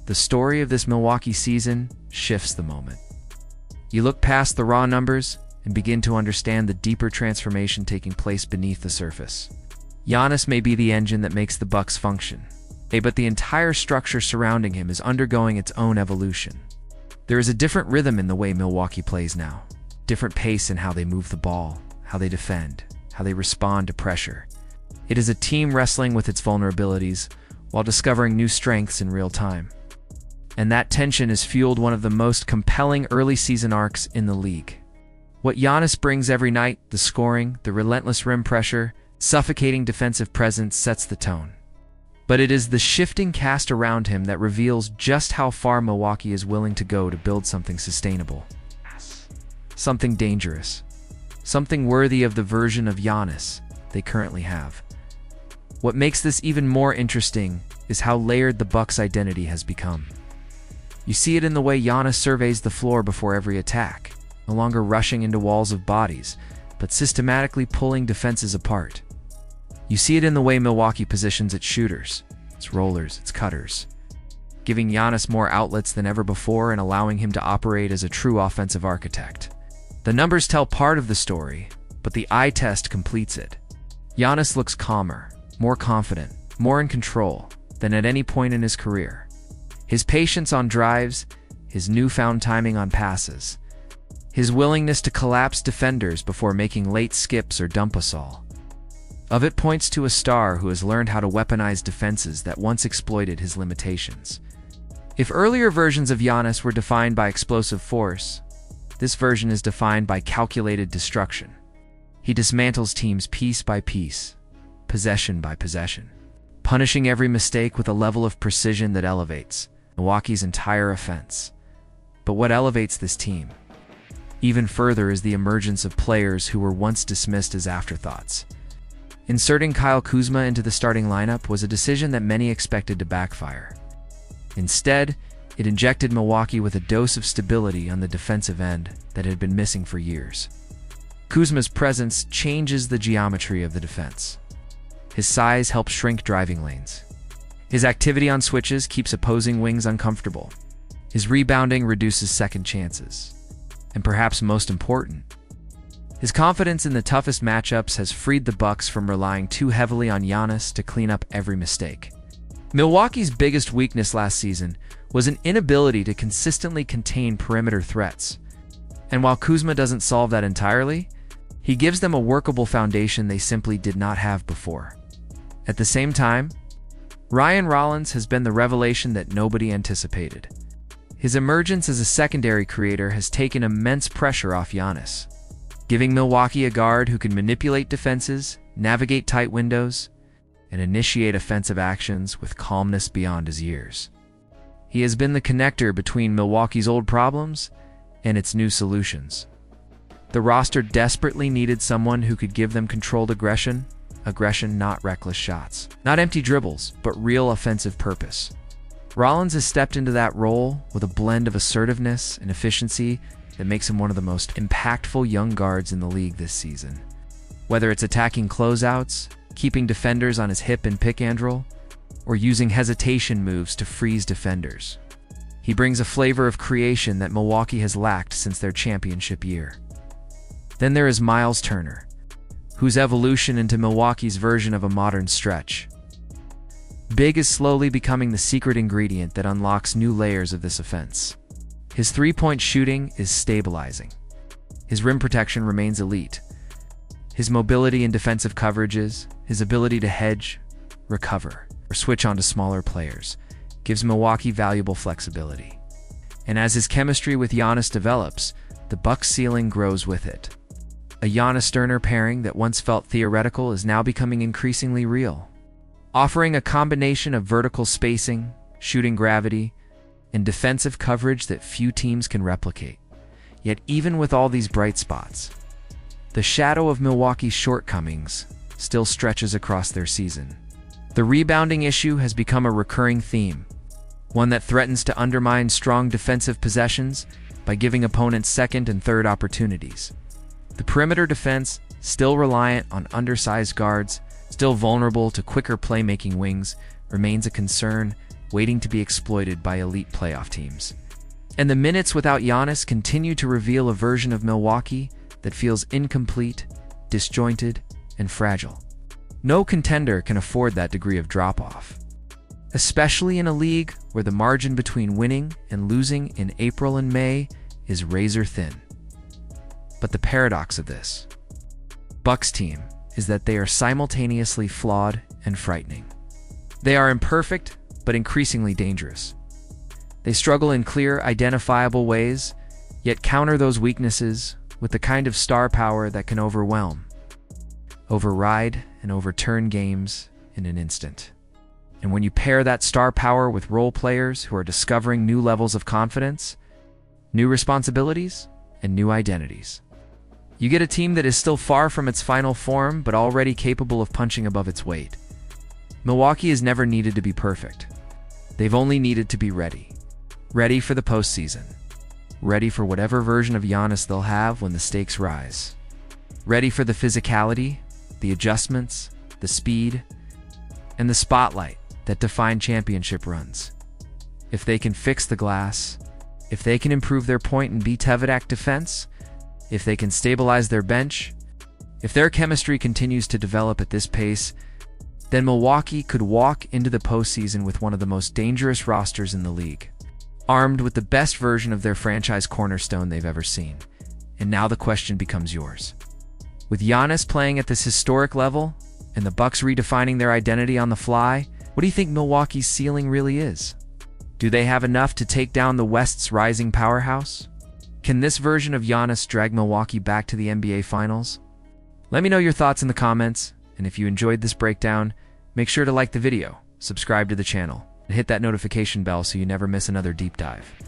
the story of this Milwaukee season shifts the moment. You look past the raw numbers and begin to understand the deeper transformation taking place beneath the surface. Giannis may be the engine that makes the Bucks function, but the entire structure surrounding him is undergoing its own evolution. There is a different rhythm in the way Milwaukee plays now, different pace in how they move the ball, how they defend, how they respond to pressure. It is a team wrestling with its vulnerabilities while discovering new strengths in real time. And that tension has fueled one of the most compelling early season arcs in the league. What Giannis brings every night, the scoring, the relentless rim pressure, suffocating defensive presence sets the tone. But it is the shifting cast around him that reveals just how far Milwaukee is willing to go to build something sustainable. Something dangerous. Something worthy of the version of Giannis they currently have. What makes this even more interesting is how layered the Bucks' identity has become. You see it in the way Giannis surveys the floor before every attack, no longer rushing into walls of bodies, but systematically pulling defenses apart. You see it in the way Milwaukee positions its shooters, its rollers, its cutters, giving Giannis more outlets than ever before and allowing him to operate as a true offensive architect. The numbers tell part of the story, but the eye test completes it. Giannis looks calmer, more confident, more in control than at any point in his career. His patience on drives, his newfound timing on passes, his willingness to collapse defenders before making late skips or dump us all. Of it points to a star who has learned how to weaponize defenses that once exploited his limitations. If earlier versions of Giannis were defined by explosive force, this version is defined by calculated destruction. He dismantles teams piece by piece, possession by possession, punishing every mistake with a level of precision that elevates Milwaukee's entire offense. But what elevates this team even further is the emergence of players who were once dismissed as afterthoughts. Inserting Kyle Kuzma into the starting lineup was a decision that many expected to backfire. Instead, it injected Milwaukee with a dose of stability on the defensive end that had been missing for years. Kuzma's presence changes the geometry of the defense. His size helps shrink driving lanes. His activity on switches keeps opposing wings uncomfortable. His rebounding reduces second chances. And perhaps most important, his confidence in the toughest matchups has freed the Bucks from relying too heavily on Giannis to clean up every mistake. Milwaukee's biggest weakness last season was an inability to consistently contain perimeter threats. And while Kuzma doesn't solve that entirely, he gives them a workable foundation they simply did not have before. At the same time, Ryan Rollins has been the revelation that nobody anticipated. His emergence as a secondary creator has taken immense pressure off Giannis, giving Milwaukee a guard who can manipulate defenses, navigate tight windows, and initiate offensive actions with calmness beyond his years. He has been the connector between Milwaukee's old problems and its new solutions. The roster desperately needed someone who could give them controlled aggression, not reckless shots, not empty dribbles, but real offensive purpose. Rollins has stepped into that role with a blend of assertiveness and efficiency that makes him one of the most impactful young guards in the league this season. Whether it's attacking closeouts, keeping defenders on his hip and pick and roll, or using hesitation moves to freeze defenders, he brings a flavor of creation that Milwaukee has lacked since their championship year. Then there is Miles Turner, whose evolution into Milwaukee's version of a modern stretch. Big is slowly becoming the secret ingredient that unlocks new layers of this offense. His three-point shooting is stabilizing. His rim protection remains elite. His mobility in defensive coverages, his ability to hedge, recover, or switch onto smaller players gives Milwaukee valuable flexibility. And as his chemistry with Giannis develops, the Bucks' ceiling grows with it. A Giannis-Turner pairing that once felt theoretical is now becoming increasingly real, offering a combination of vertical spacing, shooting gravity, and defensive coverage that few teams can replicate. Yet even with all these bright spots, the shadow of Milwaukee's shortcomings still stretches across their season. The rebounding issue has become a recurring theme, one that threatens to undermine strong defensive possessions by giving opponents second and third opportunities. The perimeter defense, still reliant on undersized guards, still vulnerable to quicker playmaking wings, remains a concern waiting to be exploited by elite playoff teams. And the minutes without Giannis continue to reveal a version of Milwaukee that feels incomplete, disjointed, and fragile. No contender can afford that degree of drop-off, especially in a league where the margin between winning and losing in April and May is razor thin. But the paradox of this Bucks team is that they are simultaneously flawed and frightening. They are imperfect, but increasingly dangerous. They struggle in clear, identifiable ways, yet counter those weaknesses with the kind of star power that can overwhelm, override, and overturn games in an instant. And when you pair that star power with role players who are discovering new levels of confidence, new responsibilities, and new identities, you get a team that is still far from its final form, but already capable of punching above its weight. Milwaukee has never needed to be perfect. They've only needed to be ready. Ready for the postseason. Ready for whatever version of Giannis they'll have when the stakes rise. Ready for the physicality, the adjustments, the speed, and the spotlight that define championship runs. If they can fix the glass, if they can improve their point and beat Tevedak defense, if they can stabilize their bench, if their chemistry continues to develop at this pace, then Milwaukee could walk into the postseason with one of the most dangerous rosters in the league, armed with the best version of their franchise cornerstone they've ever seen. And now the question becomes yours. With Giannis playing at this historic level, and the Bucks redefining their identity on the fly, what do you think Milwaukee's ceiling really is? Do they have enough to take down the West's rising powerhouse? Can this version of Giannis drag Milwaukee back to the NBA Finals? Let me know your thoughts in the comments, and if you enjoyed this breakdown, make sure to like the video, subscribe to the channel, and hit that notification bell so you never miss another deep dive.